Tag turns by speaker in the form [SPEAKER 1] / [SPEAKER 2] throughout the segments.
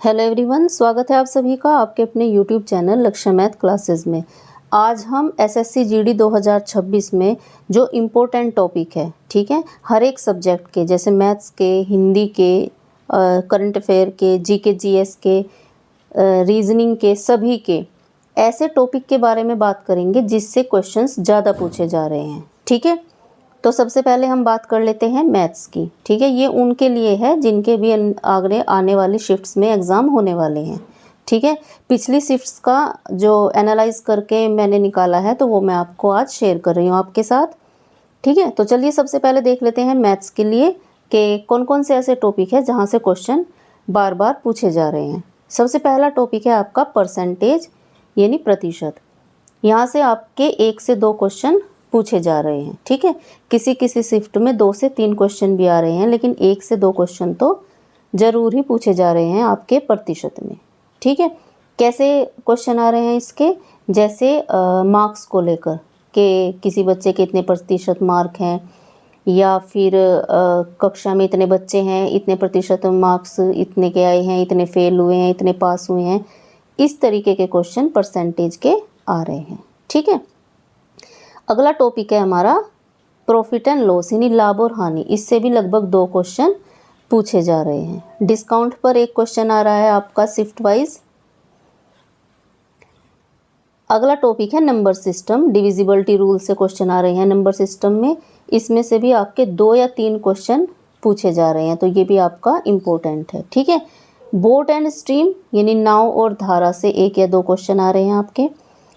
[SPEAKER 1] Hello everyone, स्वागत है आप सभी का आपके अपने यूट्यूब चैनल लक्ष्य मैथ क्लासेस में। आज हम एसएससी जीडी 2026 में जो इम्पोर्टेंट टॉपिक है, ठीक है, हर एक सब्जेक्ट के, जैसे मैथ्स के, हिंदी के, करंट अफेयर के, जीके जीएस के, रीजनिंग के, सभी के ऐसे टॉपिक के बारे में बात करेंगे जिससे क्वेश्चंस ज़्यादा पूछे जा रहे हैं। ठीक है, तो सबसे पहले हम बात कर लेते हैं मैथ्स की। ठीक है, ये उनके लिए है जिनके भी आगे आने वाली शिफ्ट्स में एग्ज़ाम होने वाले हैं। ठीक है, पिछली शिफ्ट्स का जो एनालाइज करके मैंने निकाला है तो वो मैं आपको आज शेयर कर रही हूँ आपके साथ। ठीक है, तो चलिए सबसे पहले देख लेते हैं मैथ्स के लिए कि कौन कौन से ऐसे टॉपिक है जहाँ से क्वेश्चन बार बार पूछे जा रहे हैं। सबसे पहला टॉपिक है आपका परसेंटेज यानी प्रतिशत। यहाँ से आपके 1 से 2 क्वेश्चन पूछे जा रहे हैं। ठीक है, किसी किसी शिफ्ट में 2 से 3 क्वेश्चन भी आ रहे हैं, लेकिन 1 से 2 क्वेश्चन तो ज़रूर ही पूछे जा रहे हैं आपके प्रतिशत में। ठीक है, कैसे क्वेश्चन आ रहे हैं इसके, जैसे मार्क्स को लेकर कि किसी बच्चे के इतने प्रतिशत मार्क हैं, या फिर कक्षा में इतने बच्चे हैं, इतने प्रतिशत मार्क्स इतने के आए हैं, इतने फेल हुए हैं, इतने पास हुए हैं, इस तरीके के क्वेश्चन परसेंटेज के आ रहे हैं। ठीक है, अगला टॉपिक है हमारा प्रॉफिट एंड लॉस यानी लाभ और हानि। इससे भी लगभग 2 क्वेश्चन पूछे जा रहे हैं। डिस्काउंट पर 1 क्वेश्चन आ रहा है आपका शिफ्ट वाइज। अगला टॉपिक है नंबर सिस्टम, डिविजिबिलिटी रूल से क्वेश्चन आ रहे हैं नंबर सिस्टम में। इसमें से भी आपके 2 या 3 क्वेश्चन पूछे जा रहे हैं, तो ये भी आपका इम्पोर्टेंट है। ठीक है, बोट एंड स्ट्रीम यानी नाव और धारा से 1 या 2 क्वेश्चन आ रहे हैं आपके।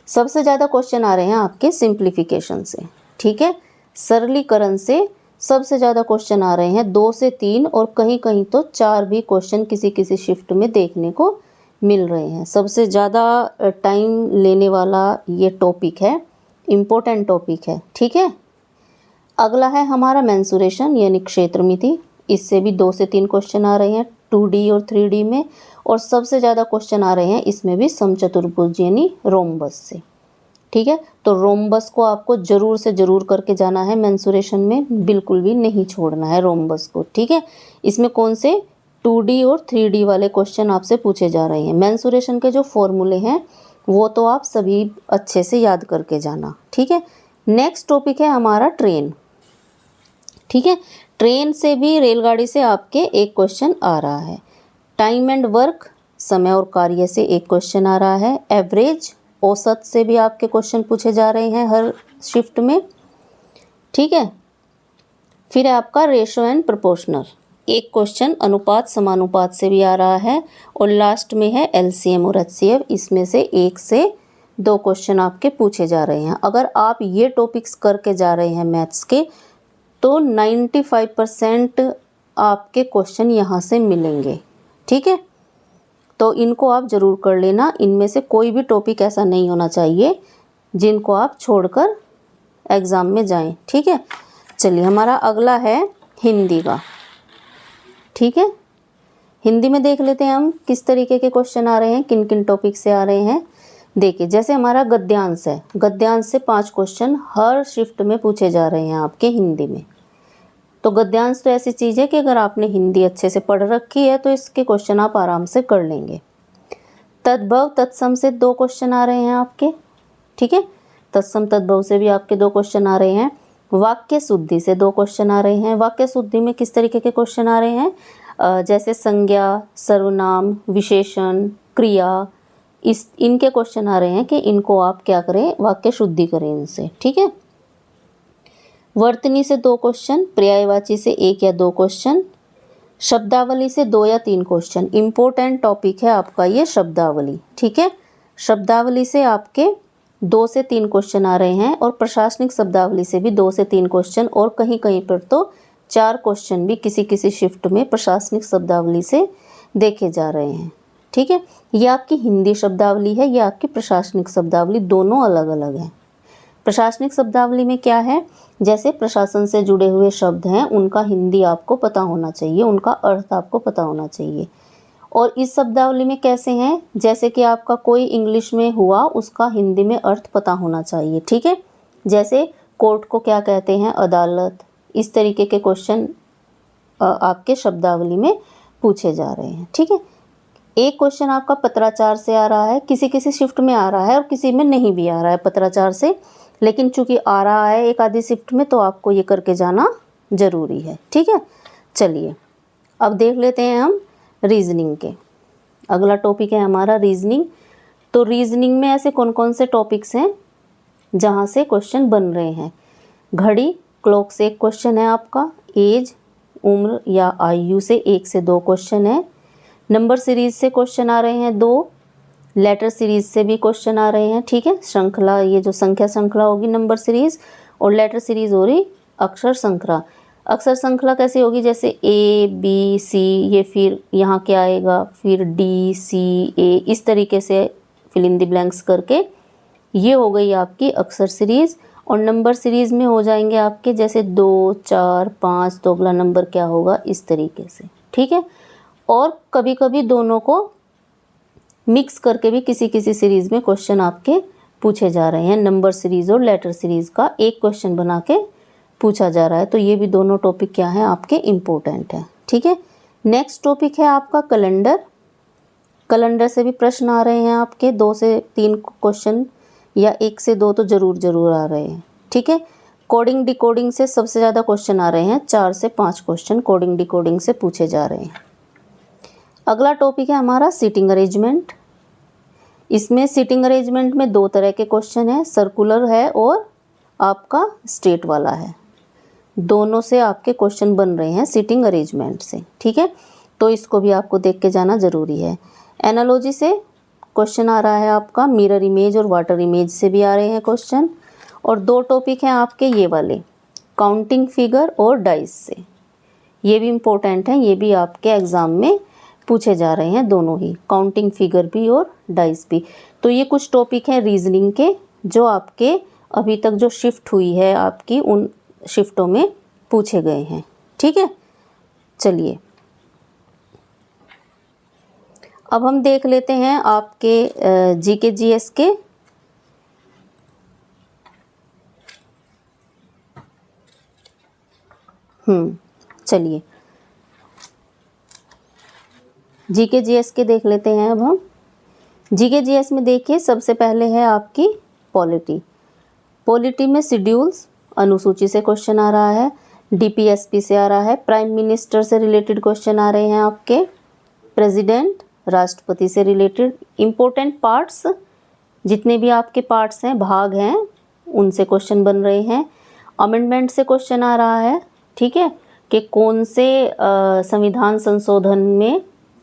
[SPEAKER 1] सबसे ज़्यादा क्वेश्चन आ रहे हैं आपके सिंप्लीफिकेशन से। ठीक है, सरलीकरण से सबसे ज़्यादा क्वेश्चन आ रहे हैं, 2 से 3 और कहीं कहीं तो 4 भी क्वेश्चन किसी किसी शिफ्ट में देखने को मिल रहे हैं। सबसे ज़्यादा टाइम लेने वाला ये टॉपिक है, इम्पोर्टेंट टॉपिक है। ठीक है, अगला है हमारा मेंसुरेशन यानी क्षेत्रमिति। इससे भी 2 से 3 क्वेश्चन आ रहे हैं 2D और 3D में, और सबसे ज़्यादा क्वेश्चन आ रहे हैं इसमें भी समचतुर्भुज यानी रोम्बस से। ठीक है, तो रोम्बस को आपको ज़रूर से ज़रूर करके जाना है मेंसुरेशन में, बिल्कुल भी नहीं छोड़ना है रोम्बस को। ठीक है, इसमें कौन से 2D और 3D वाले क्वेश्चन आपसे पूछे जा रहे हैं। मेंसुरेशन के जो फॉर्मूले हैं वो तो आप सभी अच्छे से याद करके जाना। ठीक है, नेक्स्ट टॉपिक है हमारा ट्रेन। ठीक है, ट्रेन से भी, रेलगाड़ी से आपके 1 क्वेश्चन आ रहा है। टाइम एंड वर्क, समय और कार्य से 1 क्वेश्चन आ रहा है। एवरेज, औसत से भी आपके क्वेश्चन पूछे जा रहे हैं हर शिफ्ट में। ठीक है, फिर है आपका रेशो एंड प्रोपोर्शनल, 1 क्वेश्चन अनुपात समानुपात से भी आ रहा है। और लास्ट में है एलसीएम और एचसीएफ, इसमें से 1 से 2 क्वेश्चन आपके पूछे जा रहे हैं। अगर आप ये टॉपिक्स करके जा रहे हैं मैथ्स के तो 95% आपके क्वेश्चन यहाँ से मिलेंगे। ठीक है, तो इनको आप ज़रूर कर लेना। इनमें से कोई भी टॉपिक ऐसा नहीं होना चाहिए जिनको आप छोड़कर एग्ज़ाम में जाएं। ठीक है, चलिए हमारा अगला है हिंदी का। ठीक है, हिंदी में देख लेते हैं हम किस तरीके के क्वेश्चन आ रहे हैं, किन किन टॉपिक से आ रहे हैं। देखिए, जैसे हमारा गद्यांश है, गद्यांश से 5 क्वेश्चन हर शिफ्ट में पूछे जा रहे हैं आपके हिंदी में। तो गद्यांश तो ऐसी चीज़ है कि अगर आपने हिंदी अच्छे से पढ़ रखी है तो इसके क्वेश्चन आप आराम से कर लेंगे। तद्भव तत्सम से 2 क्वेश्चन आ रहे हैं आपके। ठीक है, तत्सम तद्भव से भी आपके 2 क्वेश्चन आ रहे हैं। वाक्य शुद्धि से 2 क्वेश्चन आ रहे हैं। वाक्य शुद्धि में किस तरीके के क्वेश्चन आ रहे हैं, जैसे संज्ञा, सर्वनाम, विशेषण, क्रिया, इनके क्वेश्चन आ रहे हैं कि इनको आप क्या करें, वाक्य शुद्धि करें इनसे। ठीक है, वर्तनी से 2 क्वेश्चन, पर्यायवाची से 1 या 2 क्वेश्चन, शब्दावली से 2 या 3 क्वेश्चन। इम्पोर्टेंट टॉपिक है आपका ये शब्दावली। ठीक है, शब्दावली से आपके 2 से 3 क्वेश्चन आ रहे हैं, और प्रशासनिक शब्दावली से भी 2 से 3 क्वेश्चन, और कहीं कहीं पर तो 4 क्वेश्चन भी किसी किसी शिफ्ट में प्रशासनिक शब्दावली से देखे जा रहे हैं। ठीक है, ये आपकी हिंदी शब्दावली है, ये आपकी प्रशासनिक शब्दावली, दोनों अलग अलग हैं। प्रशासनिक शब्दावली में क्या है, जैसे प्रशासन से जुड़े हुए शब्द हैं उनका हिंदी आपको पता होना चाहिए, उनका अर्थ आपको पता होना चाहिए। और इस शब्दावली में कैसे हैं, जैसे कि आपका कोई इंग्लिश में हुआ उसका हिंदी में अर्थ पता होना चाहिए। ठीक है, जैसे कोर्ट को क्या कहते हैं, अदालत, इस तरीके के क्वेश्चन आपके शब्दावली में पूछे जा रहे हैं। ठीक है, एक क्वेश्चन आपका पत्राचार से आ रहा है, किसी किसी शिफ्ट में आ रहा है और किसी में नहीं भी आ रहा है पत्राचार से, लेकिन चूंकि आ रहा है एक आधी शिफ्ट में तो आपको ये करके जाना ज़रूरी है। ठीक है, चलिए अब देख लेते हैं हम रीजनिंग के। अगला टॉपिक है हमारा रीजनिंग। तो रीजनिंग में ऐसे कौन कौन से टॉपिक्स हैं जहाँ से क्वेश्चन बन रहे हैं? घड़ी, क्लॉक से एक क्वेश्चन है आपका। एज, उम्र या आयु से 1 से 2 क्वेश्चन है। नंबर सीरीज से क्वेश्चन आ रहे हैं 2। लेटर सीरीज से भी क्वेश्चन आ रहे हैं। ठीक है, श्रृंखला, ये जो संख्या श्रृंखला होगी नंबर सीरीज, और लेटर सीरीज हो रही अक्षर श्रृंखला। अक्षर श्रृंखला कैसी होगी? जैसे ए बी सी, ये फिर यहाँ क्या आएगा, फिर डी सी ए, इस तरीके से फिल इन द ब्लैंक्स करके ये हो गई आपकी अक्षर सीरीज। और नंबर सीरीज में हो जाएंगे आपके जैसे 2, 4, 5, तो अगला नंबर क्या होगा, इस तरीके से। ठीक है, और कभी कभी दोनों को मिक्स करके भी किसी किसी सीरीज में क्वेश्चन आपके पूछे जा रहे हैं। नंबर सीरीज और लेटर सीरीज का एक क्वेश्चन बना के पूछा जा रहा है। तो ये भी दोनों टॉपिक क्या हैं आपके, इम्पोर्टेंट है। ठीक है, नेक्स्ट टॉपिक है आपका कैलेंडर। कैलेंडर से भी प्रश्न आ रहे हैं आपके 2 से 3 क्वेश्चन, या 1 से 2 तो ज़रूर आ रहे हैं। ठीक है, कोडिंग डिकोडिंग से सबसे ज़्यादा क्वेश्चन आ रहे हैं, 4 से 5 क्वेश्चन कोडिंग डिकोडिंग से पूछे जा रहे हैं। अगला टॉपिक है हमारा सीटिंग अरेंजमेंट। इसमें सीटिंग अरेंजमेंट में 2 तरह के क्वेश्चन है, सर्कुलर है और आपका स्ट्रेट वाला है। दोनों से आपके क्वेश्चन बन रहे हैं सीटिंग अरेंजमेंट से। ठीक है, तो इसको भी आपको देख के जाना ज़रूरी है। एनालॉजी से क्वेश्चन आ रहा है आपका, मिरर इमेज और वाटर इमेज से भी आ रहे हैं क्वेश्चन। और 2 टॉपिक हैं आपके ये वाले, काउंटिंग फिगर और डाइस से। ये भी इम्पोर्टेंट हैं, ये भी आपके एग्ज़ाम में पूछे जा रहे हैं, दोनों ही, काउंटिंग फिगर भी और डाइस भी। तो ये कुछ टॉपिक हैं रीजनिंग के जो आपके अभी तक जो शिफ्ट हुई है आपकी, उन शिफ्टों में पूछे गए हैं। ठीक है, चलिए अब हम देख लेते हैं आपके जीके जीएस के। चलिए जीके जीएस के देख लेते हैं अब हम। जीके जीएस में देखिए सबसे पहले है आपकी पॉलिटी। पॉलिटी में शेड्यूल्स, अनुसूची से क्वेश्चन आ रहा है, डीपीएसपी से आ रहा है, प्राइम मिनिस्टर से रिलेटेड क्वेश्चन आ रहे हैं आपके, प्रेसिडेंट, राष्ट्रपति से रिलेटेड। इम्पोर्टेंट पार्ट्स, जितने भी आपके पार्ट्स हैं, भाग हैं, उनसे क्वेश्चन बन रहे हैं। अमेंडमेंट से क्वेश्चन आ रहा है। ठीक है, कि कौन से संविधान संशोधन में,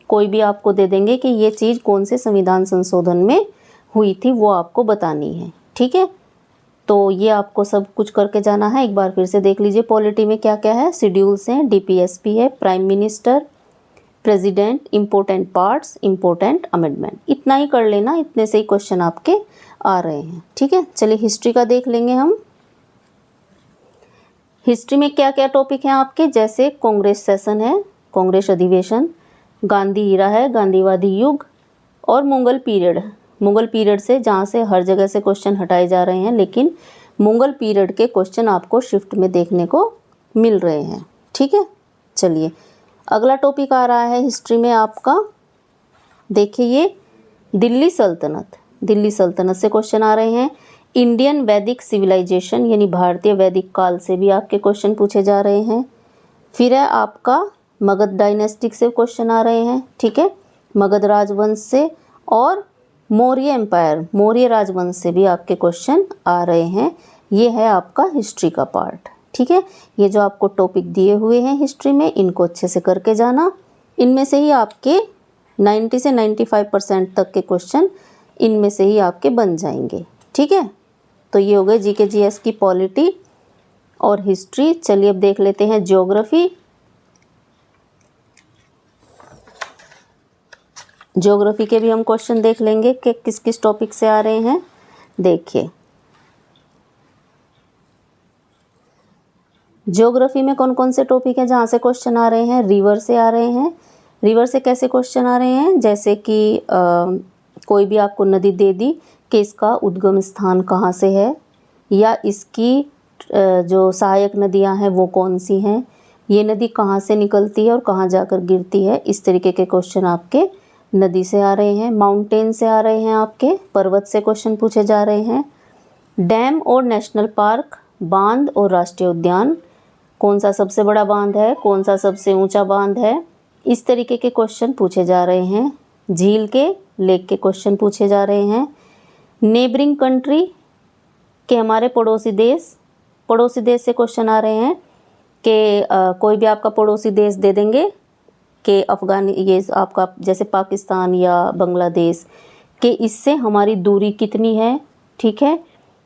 [SPEAKER 1] कोई भी आपको दे देंगे कि ये चीज़ कौन से संविधान संशोधन में हुई थी, वो आपको बतानी है। ठीक है, तो ये आपको सब कुछ करके जाना है। एक बार फिर से देख लीजिए पॉलिटी में क्या क्या है। शेड्यूल्स हैं, डीपीएसपी है, prime minister, president, important parts, important amendment. इतना ही कर लेना, इतने से ही क्वेश्चन आपके आ रहे हैं। ठीक है, चलिए हिस्ट्री का देख लेंगे हम। हिस्ट्री में क्या क्या टॉपिक हैं आपके, जैसे कांग्रेस सेशन है, कांग्रेस अधिवेशन, गांधी ईरा है, गांधीवादी युग, और मुगल पीरियड। मुगल पीरियड से, जहाँ से हर जगह से क्वेश्चन हटाए जा रहे हैं, लेकिन मुगल पीरियड के क्वेश्चन आपको शिफ्ट में देखने को मिल रहे हैं। ठीक है, चलिए अगला टॉपिक आ रहा है हिस्ट्री में आपका, देखिए ये दिल्ली सल्तनत। दिल्ली सल्तनत से क्वेश्चन आ रहे हैं। इंडियन वैदिक सिविलाइजेशन, यानी भारतीय वैदिक काल से भी आपके क्वेश्चन पूछे जा रहे हैं। फिर है आपका मगध डायनेस्टिक से क्वेश्चन आ रहे हैं। ठीक है, मगध राजवंश से, और मौर्य एम्पायर, मौर्य राजवंश से भी आपके क्वेश्चन आ रहे हैं। ये है आपका हिस्ट्री का पार्ट। ठीक है, ये जो आपको टॉपिक दिए हुए हैं हिस्ट्री में, इनको अच्छे से करके जाना। इनमें से ही आपके 90 से 95% तक के क्वेश्चन इनमें से ही आपके बन जाएंगे। ठीक है, तो ये हो गए जीके जीएस की पॉलिटी और हिस्ट्री। चलिए अब देख लेते हैं ज्योग्राफी। ज्योग्राफी के भी हम क्वेश्चन देख लेंगे कि किस किस टॉपिक से आ रहे हैं। देखिए ज्योग्राफी में कौन कौन से टॉपिक हैं जहाँ से क्वेश्चन आ रहे हैं। रिवर से आ रहे हैं। रिवर से कैसे क्वेश्चन आ रहे हैं, जैसे कि कोई भी आपको नदी दे दी कि इसका उद्गम स्थान कहाँ से है, या इसकी जो सहायक नदियाँ हैं वो कौन सी हैं, ये नदी कहाँ से निकलती है और कहाँ जाकर गिरती है, इस तरीके के क्वेश्चन आपके नदी से आ रहे हैं, माउंटेन से आ रहे हैं, आपके पर्वत से क्वेश्चन पूछे जा रहे हैं। डैम और नेशनल पार्क, बांध और राष्ट्रीय उद्यान, कौन सा सबसे बड़ा बांध है, कौन सा सबसे ऊंचा बांध है, इस तरीके के क्वेश्चन पूछे जा रहे हैं। झील के, लेक के क्वेश्चन पूछे जा रहे हैं। नेबरिंग कंट्री के हमारे पड़ोसी देश से क्वेश्चन आ रहे हैं कि कोई भी आपका पड़ोसी देश दे देंगे कि ये आपका जैसे पाकिस्तान या बांग्लादेश कि इससे हमारी दूरी कितनी है, ठीक है,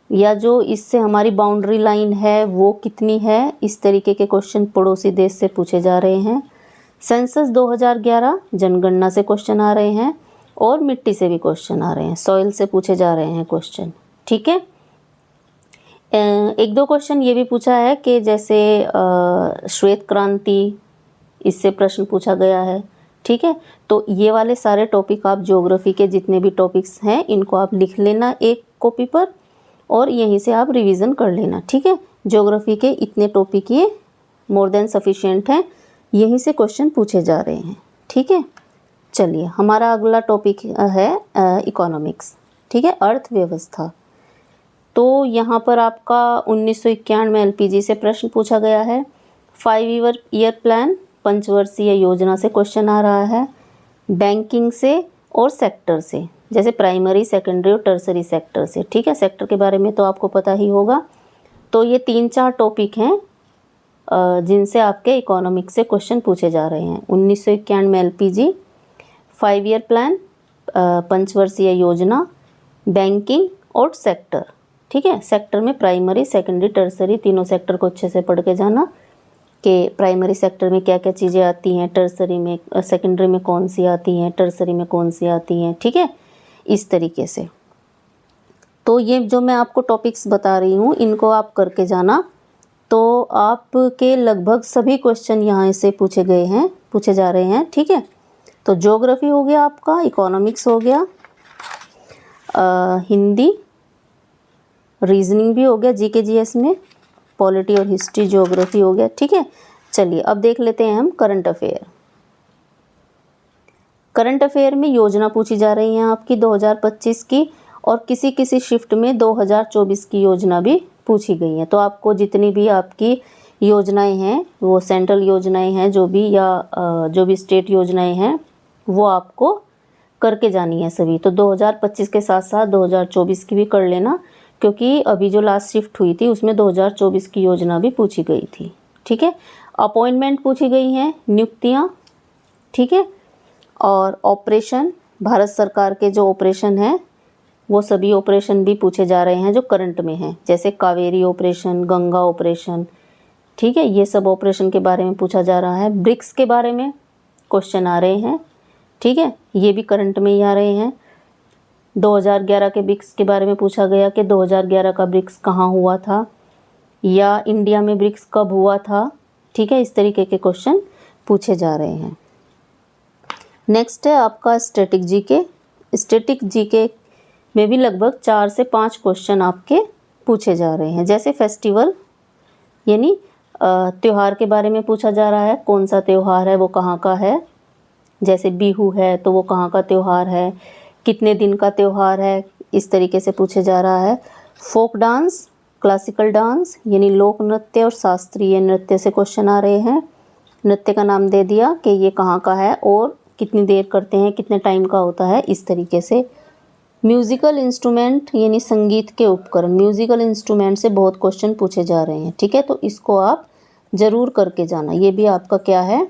[SPEAKER 1] या जो इससे हमारी बाउंड्री लाइन है वो कितनी है, इस तरीके के क्वेश्चन पड़ोसी देश से पूछे जा रहे हैं। सेंसस 2011 जनगणना से क्वेश्चन आ रहे हैं और मिट्टी से भी क्वेश्चन आ रहे हैं, सॉइल से पूछे जा रहे हैं क्वेश्चन, ठीक है। एक दो क्वेश्चन ये भी पूछा है कि जैसे श्वेत क्रांति, इससे प्रश्न पूछा गया है, ठीक है। तो ये वाले सारे टॉपिक आप ज्योग्राफी के जितने भी टॉपिक्स हैं इनको आप लिख लेना एक कॉपी पर और यहीं से आप रिवीजन कर लेना, ठीक है। ज्योग्राफी के इतने टॉपिक ये मोर देन सफिशिएंट हैं, यहीं से क्वेश्चन पूछे जा रहे हैं, ठीक है। चलिए हमारा अगला टॉपिक है इकोनॉमिक्स, ठीक है, अर्थव्यवस्था। तो यहाँ पर आपका 1991 में एलपीजी से प्रश्न पूछा गया है। 5 ईयर प्लान, पंचवर्षीय योजना से क्वेश्चन आ रहा है। बैंकिंग से और सेक्टर से, जैसे प्राइमरी, सेकेंडरी और टर्सरी सेक्टर से, ठीक है। सेक्टर के बारे में तो आपको पता ही होगा। तो ये 3-4 टॉपिक हैं जिनसे आपके इकोनॉमिक्स से क्वेश्चन पूछे जा रहे हैं। 1991 में एलपीजी, 5 ईयर प्लान, पंचवर्षीय योजना, बैंकिंग और सेक्टर, ठीक है। सेक्टर में प्राइमरी, सेकेंडरी, टर्सरी, तीनों सेक्टर को अच्छे से पढ़ के जाना कि प्राइमरी सेक्टर में क्या क्या चीज़ें आती हैं, टर्सरी में, सेकेंडरी में कौन सी आती हैं, टर्सरी में कौन सी आती हैं, ठीक है, इस तरीके से। तो ये जो मैं आपको टॉपिक्स बता रही हूँ इनको आप करके जाना, तो आपके लगभग सभी क्वेश्चन यहाँ से पूछे जा रहे हैं, ठीक है। तो ज्योग्राफी हो गया आपका, इकोनॉमिक्स हो गया, हिंदी, रीजनिंग भी हो गया जीके जीएस में, पॉलिटी और हिस्ट्री, ज्योग्राफी हो गया, ठीक है। चलिए अब देख लेते हैं हम करंट अफेयर। करंट अफेयर में योजना पूछी जा रही है आपकी 2025 की, और किसी किसी शिफ्ट में 2024 की योजना भी पूछी गई है। तो आपको जितनी भी आपकी योजनाएं हैं, वो सेंट्रल योजनाएं हैं जो भी, या जो भी स्टेट योजनाएं हैं, वो आपको करके जानी है सभी। तो 2025 के साथ साथ 2024 की भी कर लेना, क्योंकि अभी जो लास्ट शिफ्ट हुई थी उसमें 2024 की योजना भी पूछी गई थी, ठीक है। अपॉइंटमेंट पूछी गई हैं, नियुक्तियाँ, ठीक है। और ऑपरेशन, भारत सरकार के जो ऑपरेशन हैं वो सभी ऑपरेशन भी पूछे जा रहे हैं जो करंट में हैं, जैसे कावेरी ऑपरेशन, गंगा ऑपरेशन, ठीक है। ये सब ऑपरेशन के बारे में पूछा जा रहा है। ब्रिक्स के बारे में क्वेश्चन आ रहे हैं, ठीक है, ये भी करंट में ही आ रहे हैं। 2011 के ब्रिक्स के बारे में पूछा गया कि 2011 का ब्रिक्स कहाँ हुआ था, या इंडिया में ब्रिक्स कब हुआ था, ठीक है। इस तरीके के क्वेश्चन पूछे जा रहे हैं। नेक्स्ट है आपका स्टैटिक जीके। स्टैटिक जीके में भी लगभग 4 से 5 क्वेश्चन आपके पूछे जा रहे हैं, जैसे फेस्टिवल यानी त्यौहार के बारे में पूछा जा रहा है, कौन सा त्यौहार है, वो कहाँ का है, जैसे बिहू है तो वो कहाँ का त्यौहार है, कितने दिन का त्यौहार है, इस तरीके से पूछे जा रहा है। फोक डांस, क्लासिकल डांस यानी लोक नृत्य और शास्त्रीय नृत्य से क्वेश्चन आ रहे हैं। नृत्य का नाम दे दिया कि ये कहाँ का है और कितनी देर करते हैं, कितने टाइम का होता है, इस तरीके से। म्यूज़िकल इंस्ट्रूमेंट यानी संगीत के उपकरण, म्यूज़िकल इंस्ट्रूमेंट से बहुत क्वेश्चन पूछे जा रहे हैं, ठीक है। तो इसको आप ज़रूर करके जाना, ये भी आपका क्या है,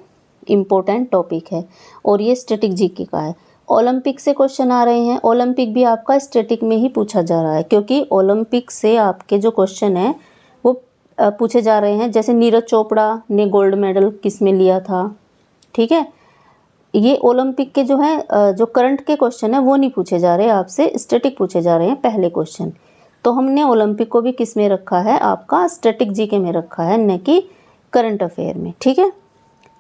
[SPEAKER 1] इम्पोर्टेंट टॉपिक है, और ये स्टैटिक जीके का है। ओलंपिक से क्वेश्चन आ रहे हैं, ओलंपिक भी आपका स्टैटिक में ही पूछा जा रहा है, क्योंकि ओलंपिक से आपके जो क्वेश्चन हैं वो पूछे जा रहे हैं, जैसे नीरज चोपड़ा ने गोल्ड मेडल किस में लिया था, ठीक है। ये ओलंपिक के जो है जो करंट के क्वेश्चन है वो नहीं पूछे जा रहे आपसे, स्टैटिक पूछे जा रहे हैं पहले क्वेश्चन। तो हमने ओलंपिक को भी किस में रखा है, आपका स्टैटिक जीके में रखा है, न कि करंट अफेयर में, ठीक है।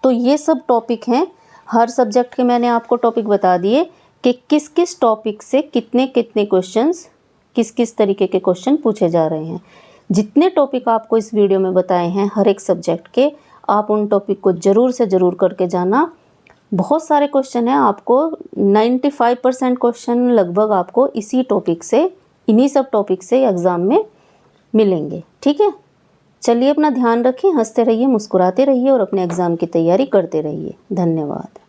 [SPEAKER 1] तो ये सब टॉपिक हैं, हर सब्जेक्ट के मैंने आपको टॉपिक बता दिए कि किस किस टॉपिक से कितने कितने क्वेश्चंस, किस किस तरीके के क्वेश्चन पूछे जा रहे हैं। जितने टॉपिक आपको इस वीडियो में बताए हैं हर एक सब्जेक्ट के, आप उन टॉपिक को ज़रूर से ज़रूर करके जाना, बहुत सारे क्वेश्चन हैं, आपको 95% क्वेश्चन लगभग आपको इसी टॉपिक से, इन्हीं सब टॉपिक से एग्ज़ाम में मिलेंगे। ठीक है, चलिए अपना ध्यान रखिए, हंसते रहिए, मुस्कुराते रहिए और अपने एग्ज़ाम की तैयारी करते रहिए। धन्यवाद।